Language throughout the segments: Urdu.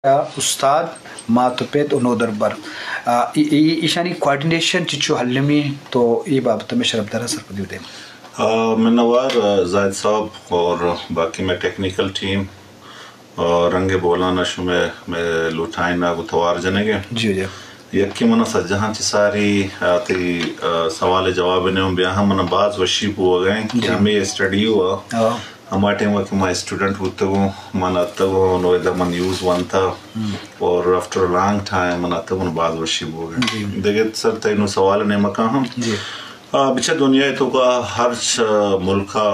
استاد ماتوپیت اونودربر ایشانی کوارڈینیشن چچو حلمی تو یہ بابت میں شرف درہ سر پدیو دیں منوار زاہد صاحب اور باقی میں ٹیکنیکل ٹیم اور رنگ بولانا شو میں لوٹائنا گتوار جنگے جی جی یکی منا سجہاں چی ساری تی سوال جواب نے ہم بیاہاں منا بعض وشی ہو گئے کہ ہمیں اسٹڈی ہوا ہمارے ٹائم وقت میں اسٹوڈنٹ ہوتے ہوں منا تگو نو ادھر من یوز وانتا اور after a long time منا تگو بعض وشی ہو گئے دیکھیں سر تینو سوال نے مکا ہم بچہ دنیا تو کا ہر ملکہ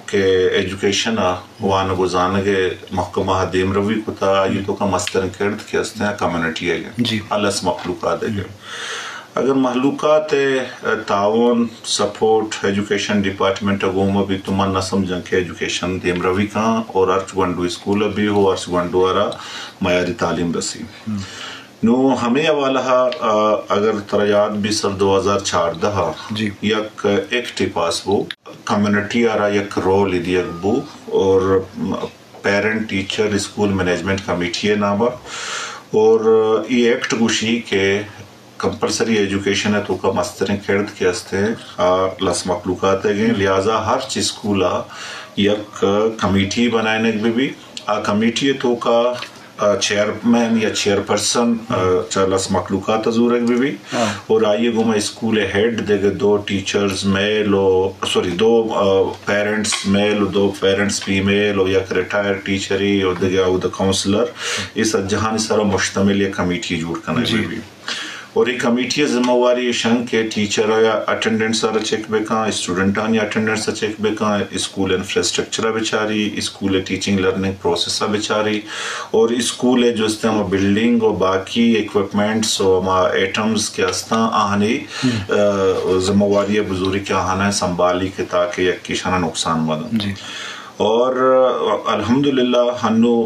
کے ایجوکیشن وانا گزانگے محکمہ دیم روی کتا یہ تو کا مسترن کرد کے استے ہیں کمیونٹی ہے گے اللہ مخلوقات ہے گے اگر محلوقات تعاون سپورٹ ایجوکیشن ڈپارٹمنٹ گوما بھی تمہاں نہ سمجھیں کہ ایجوکیشن دیم روی کہاں اور ارچ گنڈو اسکول بھی ہو ارچ گنڈو ارا معیاری تعلیم رسی نو ہمیں حوالہ اگر تریاد بھی سر 2014 یک ایکٹی پاس بو کمیونٹی آرہ یک رول دی یک بو اور parent teacher school management committee نامہ اور یہ ایکٹ گوشی کہ کمپلسری ایجوکیشن ہے تو کا مسترین کھیڑت کے استے لس مخلوقات ہے گئے لہذا ہر چیز اسکولا یک کمیٹی بنائنے بھی کمیٹی تو کا چیئرمین یا چیئر پرسن لس مخلوقات حضور ہے بھی اور آئیے گو میں اسکول ہیڈ دے گے دو ٹیچرز میل دو پیرنٹس میل دو پیرنٹس فیمیل اور یک ریٹائر ٹیچری اور دے گیا دا کاؤنسلر اس جہانی سارا مشتمل یہ کمیٹی جوڑ کرنے بھی اور یہ کمیٹی ذمہ واری شنگ کے ٹیچر یا اٹینڈنٹس آرہ چیک بکاں اسٹوڈنٹان یا اٹینڈنٹس چیک بکاں اسکول انفراسٹرکچرہ بچاری اسکول ٹیچنگ لرننگ پروسیسہ بچاری اور اسکول جو اس میں بلڈنگ اور باقی ایکوپمنٹس اور ایٹمز کے استاں آہنی ذمہ واری بزرگی کے آہنا سنبھالی کے تاکہ یک کشانہ نقصان مدن اور الحمدللہ ہنو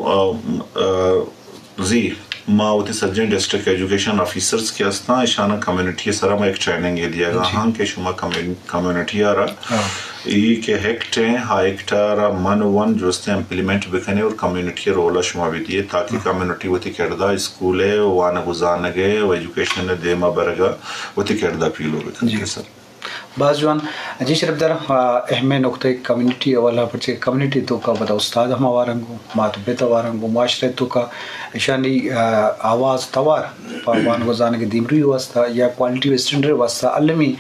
ما ہوتی سجن ڈسٹرکٹ ایجوکیشن آفیسرز کے استاں اشانہ کمیونٹی سارا میں ایک ٹریننگ یہ دیا گا ہاں کہ شما کمیونٹی آ رہا یہ کہ ہیکٹ ہیں ہاں ایکٹ آرہ من ون جو اس نے امپلیمنٹ بکنے اور کمیونٹی رولہ شما بھی دیئے تاکہ کمیونٹی ہوتی کردہ اسکول ہے وانا گزانگے و ایجوکیشن دیما برگا ہوتی کردہ پیلو بکنے سر بعض جوان جی شرف در اہم نقطہ کمیونٹی والا پرچے کمیونٹی تو کا بتا استاد ہم آوارنگو ماتوپیت آوارنگو معاشرے تو کا اشانی آواز توار پاوان گزانے کے دیمری واسطہ یا کوالٹی اسٹینڈرڈ واسطہ علمی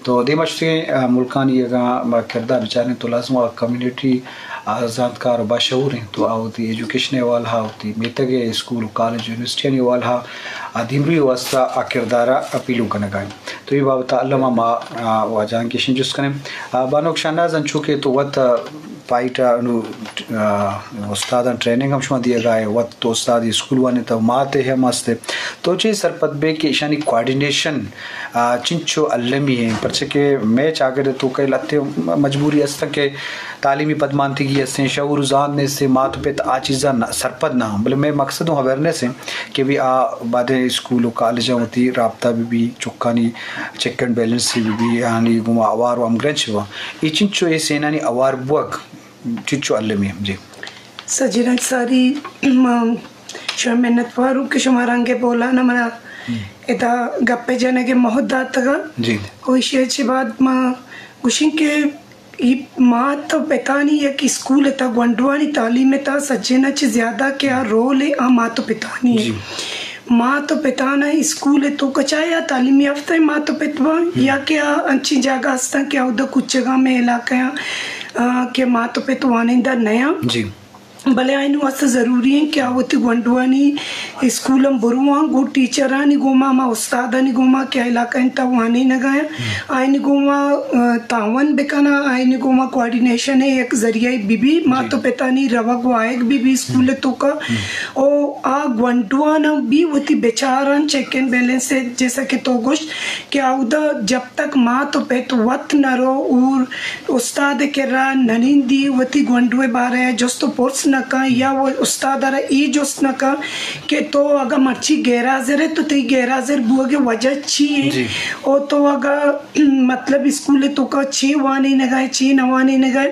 تو دیمشتے ملکانی یہ کردہ بچارے تو لازم کمیونٹی زانتکار و باشعور ہیں تو آوتی ایجوکیشن والا ہوتی میتگے اسکول کالج یونیورسٹی والا دیمری واسطہ کردارہ اپیلوں کا نگائیں تو یہ بابتا علامہ ما واجان کی شنجس کریں بانوک شانداز انچوکے تو وقت پائیٹا استادان ٹریننگ ہم شما دیا گئے وقت تو استاد اسکول وانے تو ماتے ہیں ماستے تو چیز سرپت بے کہ اشانی کوارڈینیشن چنچو علمی ہیں پرچہ کہ میچ آگے تو کئی لتے مجبوری اس تک کہ تعلیمی پدمانتی کی اس سے شعور زان نے سے ماتوپیت چیزاں سرپت نہ ہوں بلے میں مقصد ہوں اویرنیس ہیں کہ بھی بعد اسکول و کالجاں ہوتی رابطہ بھی چکانی چیک اینڈ بیلنس بھی یعنی گما اوار و امگرنچ ہوا یہ چنچو یہ سینانی اوار بوک چچو علمی ہیں جی سجنہ ساری شما محنت وارو کہ شما رنگے بولا نا منا ادا گپے جانے کے محدات تگا جی کوئی اچھی بات ماں گوشیں کہ ماں تو پتانی ہے کہ اسکول تا گونڈوانی تعلیم تا سجنہ چی زیادہ کیا رول ہے ماں تو پتانی ہے ماں تو پتانا اسکول تو کچایا تعلیم یافتہ ماں تو پتوا یا کیا انچی جاگہ ہستا کیا ادھا کچھ جگہ میں علاقہ کہ ماں تو پتوانے دا نیا جی بلے آئینو واسطہ ضروری ہیں کہ آوتی گونڈوانی اسکولم بروان گو ٹیچرانی گوما ما استادانی گوما کیا علاقہ انتا وانی نگایا آئینی گوما تعاون بکنا آئینی گوما کوارڈینیشن ہے ایک ذریعہ بی ماں تو پتانی روا گو آئیک بھی اسکول تو کا او گونڈوانا بھی ہوتی بیچاران چیک اینڈ بیلنس سے جیسا کہ تو گوشت کہ آودا جب تک ماں تو پیت وقت نہ رو اور استاد کے را ننین دی ہوتی گونڈوے بارے ہے جس تو پورس نکا یا وہ استاد آرہ ای جوست نکا کہ تو اگا مرچی گیرازر ہے تو تی گیرازر بوگے وجہ چی ہے او تو اگا مطلب اسکول تو کا چی وانی نگائے چی نوانی نگائے